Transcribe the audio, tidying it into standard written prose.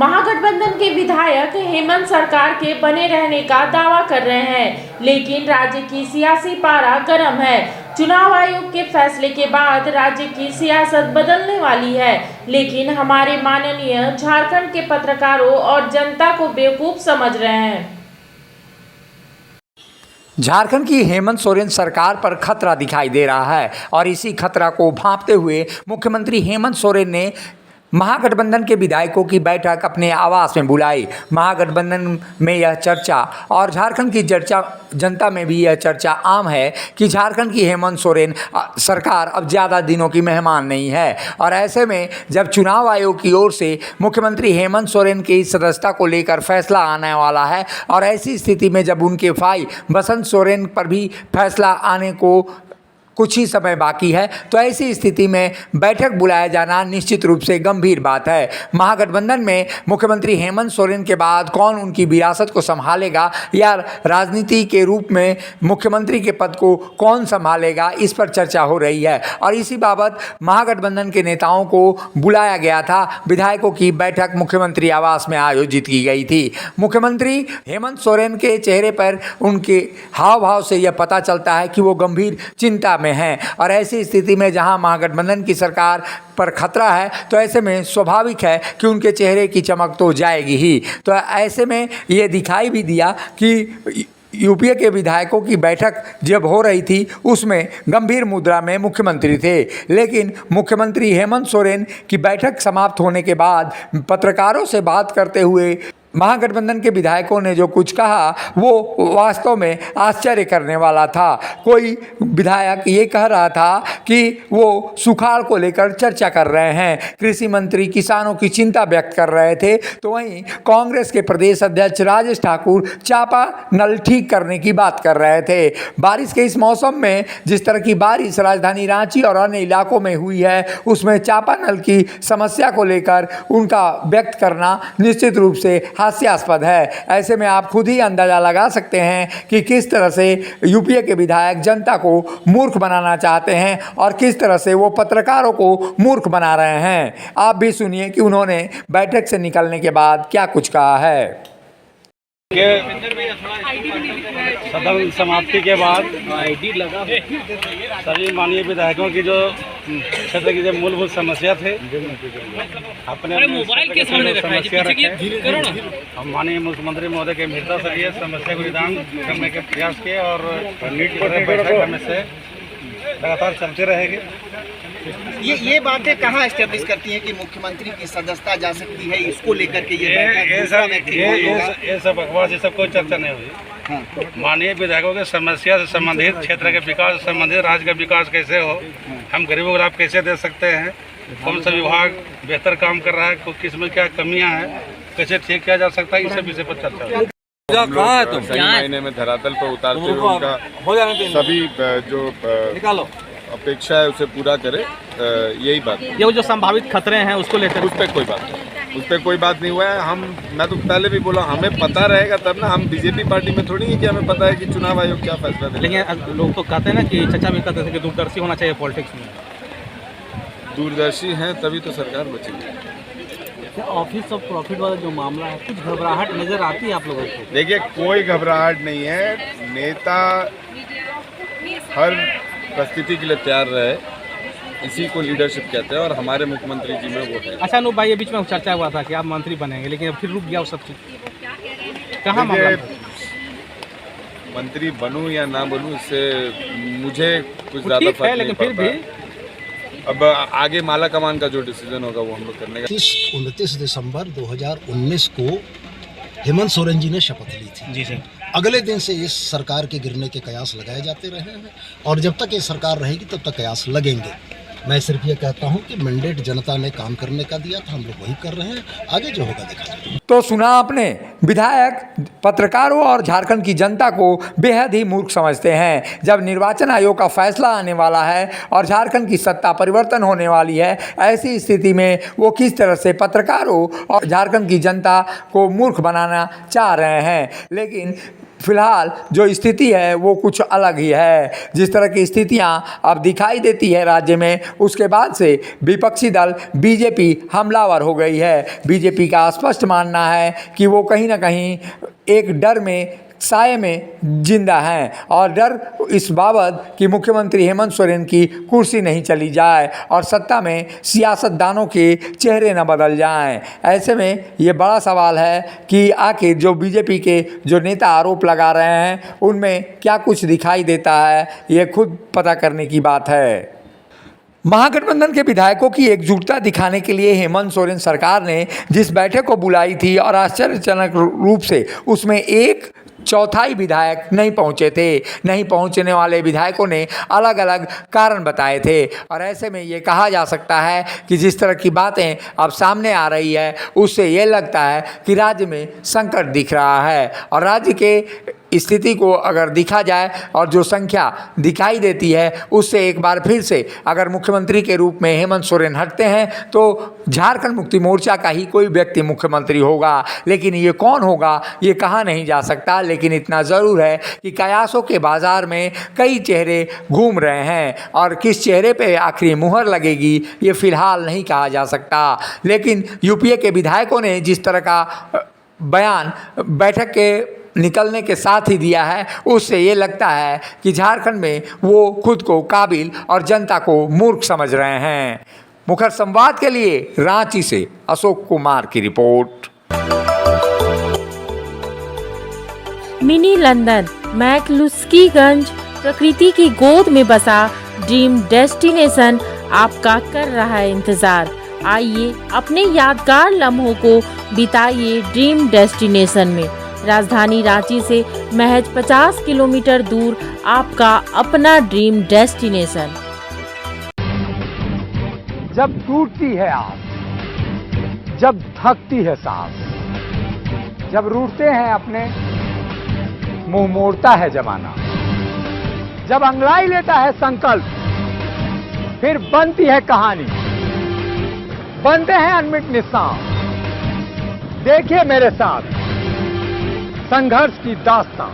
महागठबंधन के विधायक हेमंत सरकार के बने रहने का दावा कर रहे हैं, लेकिन राज्य की सियासी पारा गर्म है। चुनाव आयोग के फैसले के बाद राज्य की सियासत बदलने वाली है, लेकिन हमारे माननीय झारखंड के पत्रकारों और जनता को बेवकूफ समझ रहे हैं। झारखंड की हेमंत सोरेन सरकार पर खतरा दिखाई दे रहा है और इसी खतरा को भांपते हुए मुख्यमंत्री हेमंत सोरेन ने महागठबंधन के विधायकों की बैठक अपने आवास में बुलाई। महागठबंधन में यह चर्चा और झारखंड की जनता में भी यह चर्चा आम है कि झारखंड की हेमंत सोरेन सरकार अब ज़्यादा दिनों की मेहमान नहीं है और ऐसे में जब चुनाव आयोग की ओर से मुख्यमंत्री हेमंत सोरेन की सदस्यता को लेकर फैसला आने वाला है और ऐसी स्थिति में जब उनके भाई बसंत सोरेन पर भी फैसला आने को कुछ ही समय बाकी है, तो ऐसी स्थिति में बैठक बुलाया जाना निश्चित रूप से गंभीर बात है। महागठबंधन में मुख्यमंत्री हेमंत सोरेन के बाद कौन उनकी विरासत को संभालेगा या राजनीति के रूप में मुख्यमंत्री के पद को कौन संभालेगा, इस पर चर्चा हो रही है और इसी बाबत महागठबंधन के नेताओं को बुलाया गया था। विधायकों की बैठक मुख्यमंत्री आवास में आयोजित की गई थी। मुख्यमंत्री हेमंत सोरेन के चेहरे पर उनके हाव भाव से यह पता चलता है कि वो गंभीर चिंता में हैं और ऐसी स्थिति में जहां महागठबंधन की सरकार पर खतरा है, तो ऐसे में स्वाभाविक है कि उनके चेहरे की चमक तो जाएगी ही। तो ऐसे में ये दिखाई भी दिया कि यूपीए के विधायकों की बैठक जब हो रही थी उसमें गंभीर मुद्रा में मुख्यमंत्री थे, लेकिन मुख्यमंत्री हेमंत सोरेन की बैठक समाप्त होने के बाद पत्रकारों से बात करते हुए महागठबंधन के विधायकों ने जो कुछ कहा वो वास्तव में आश्चर्य करने वाला था। कोई विधायक ये कह रहा था कि वो सुखाड़ को लेकर चर्चा कर रहे हैं, कृषि मंत्री किसानों की चिंता व्यक्त कर रहे थे, तो वहीं कांग्रेस के प्रदेश अध्यक्ष राजेश ठाकुर चापा नल ठीक करने की बात कर रहे थे। बारिश के इस मौसम में जिस तरह की बारिश राजधानी रांची और अन्य इलाकों में हुई है, उसमें चापा नल की समस्या को लेकर उनका व्यक्त करना निश्चित रूप से हास्यास्पद है। ऐसे में आप खुद ही अंदाजा लगा सकते हैं कि किस तरह से यूपीए के विधायक जनता को मूर्ख बनाना चाहते हैं और किस तरह से वो पत्रकारों को मूर्ख बना रहे हैं। आप भी सुनिए कि उन्होंने बैठक से निकलने के बाद क्या कुछ कहा है। सदन समाप्ति के बाद सभी माननीय विधायकों की जो क्षेत्र की जो मूलभूत समस्या थे अपने मोबाइल के सामने समस्या रखे, हम माननीय मुख्यमंत्री महोदय के मित्रता से ये समस्या को निदान करने के प्रयास किए और बैठक हमें से लगातार चलते रहेंगे। ये बातें कहाँ एस्टेब्लिश करती हैं कि मुख्यमंत्री की सदस्यता जा सकती है, इसको लेकर के ये सब बकवास, ये सब कोई चर्चा नहीं हुई। हाँ। माननीय विधायकों के समस्या से संबंधित, क्षेत्र के विकास से संबंधित, राज्य का विकास कैसे हो, हम गरीबों को लाभ कैसे दे सकते हैं, कौन सा विभाग बेहतर काम कर रहा है, किस में क्या कमियां हैं, कैसे ठीक किया जा सकता है, इस सब विषय पर चर्चा हुई। कहाँ है तुम? सही महीने में धरातल पर उतारते हुए उनका सभी जो निकालो अपेक्षा है उसे पूरा करे, यही बात। ये जो संभावित खतरे हैं उसको लेकर उस पर कोई बात नहीं, उस पर कोई बात नहीं हुआ है। मैं तो पहले भी बोला, हमें पता रहेगा तब ना। हम बीजेपी पार्टी में थोड़ी है कि हमें पता है कि चुनाव आयोग क्या फैसला दे। लेकिन लोग तो कहते हैं ना कि चर्चा भी करते थे कि दूरदर्शी होना चाहिए पॉलिटिक्स में। दूरदर्शी हैं तभी तो सरकार बचेगी। ऑफिस ऑफ प्रॉफिट वाला जो मामला है, कुछ घबराहट नजर आती है आप लोगों को? देखिए, कोई घबराहट नहीं है। नेता हर परिस्थिति के लिए तैयार रहे, इसी को लीडरशिप कहते हैं और हमारे मुख्यमंत्री जी में वो है। अच्छा अनूप भाई, ये बीच में चर्चा हुआ था कि आप मंत्री बनेंगे, लेकिन अब फिर रुक गया वो सब चीज। कहाँ मामला? मंत्री बनूं या ना बनूं, इससे मुझे कुछ ज़्यादा फर्क नहीं, लेकिन फिर भी अब आगे माला कमान का जो डिसीजन होगा वो हम लोग करने का। 29 दिसंबर 2019 को हेमंत सोरेन जी ने शपथ ली थी। जी सर। अगले दिन से इस सरकार के गिरने के कयास लगाए जाते रहे हैं और जब तक ये सरकार रहेगी तब तक कयास लगेंगे। मैं सिर्फ ये कहता हूं कि मैंडेट जनता ने काम करने का दिया था, हम लोग वही कर रहे हैं, आगे जो होगा देखा जाएगा। तो सुना आपने, विधायक पत्रकारों और झारखंड की जनता को बेहद ही मूर्ख समझते हैं। जब निर्वाचन आयोग का फैसला आने वाला है और झारखंड की सत्ता परिवर्तन होने वाली है, ऐसी स्थिति में वो किस तरह से पत्रकारों और झारखंड की जनता को मूर्ख बनाना चाह रहे हैं। लेकिन फिलहाल जो स्थिति है वो कुछ अलग ही है। जिस तरह की स्थितियां अब दिखाई देती है राज्य में, उसके बाद से विपक्षी दल बीजेपी हमलावर हो गई है। बीजेपी का स्पष्ट मानना है कि वो कहीं ना कहीं एक डर में, साए में जिंदा हैं और डर इस बाबत कि मुख्यमंत्री हेमंत सोरेन की कुर्सी नहीं चली जाए और सत्ता में सियासतदानों के चेहरे न बदल जाएं। ऐसे में ये बड़ा सवाल है कि आखिर जो बीजेपी के जो नेता आरोप लगा रहे हैं उनमें क्या कुछ दिखाई देता है, ये खुद पता करने की बात है। महागठबंधन के विधायकों की एकजुटता दिखाने के लिए हेमंत सोरेन सरकार ने जिस बैठक को बुलाई थी और आश्चर्यजनक रूप से उसमें 1/4 विधायक नहीं पहुंचे थे। नहीं पहुंचने वाले विधायकों ने अलग अलग कारण बताए थे और ऐसे में ये कहा जा सकता है कि जिस तरह की बातें अब सामने आ रही है उससे ये लगता है कि राज्य में संकट दिख रहा है और राज्य के स्थिति को अगर देखा जाए और जो संख्या दिखाई देती है उससे एक बार फिर से अगर मुख्यमंत्री के रूप में हेमंत सोरेन हटते हैं तो झारखंड मुक्ति मोर्चा का ही कोई व्यक्ति मुख्यमंत्री होगा। लेकिन ये कौन होगा ये कहा नहीं जा सकता। लेकिन इतना ज़रूर है कि कयासों के बाज़ार में कई चेहरे घूम रहे हैं और किस चेहरे पे आखिरी मुहर लगेगी ये फ़िलहाल नहीं कहा जा सकता। लेकिन यूपीए के विधायकों ने जिस तरह का बयान बैठक के निकलने के साथ ही दिया है उससे ये लगता है कि झारखंड में वो खुद को काबिल और जनता को मूर्ख समझ रहे हैं। मुखर संवाद के लिए रांची से अशोक कुमार की रिपोर्ट। मिनी लंदन मैक्लुस्कीगंज प्रकृति की गोद में बसा ड्रीम डेस्टिनेशन आपका कर रहा है इंतजार। आइए अपने यादगार लम्हों को बिताइए ड्रीम डेस्टिनेशन में। राजधानी रांची से महज 50 किलोमीटर दूर आपका अपना ड्रीम डेस्टिनेशन। जब टूटती है आस, जब थकती है सांस, जब रूठते हैं अपने, मुंह मोड़ता है जमाना, जब अंगड़ाई लेता है संकल्प, फिर बनती है कहानी, बनते हैं अनमिट निशान। देखिए मेरे साथ संघर्ष की दास्तां।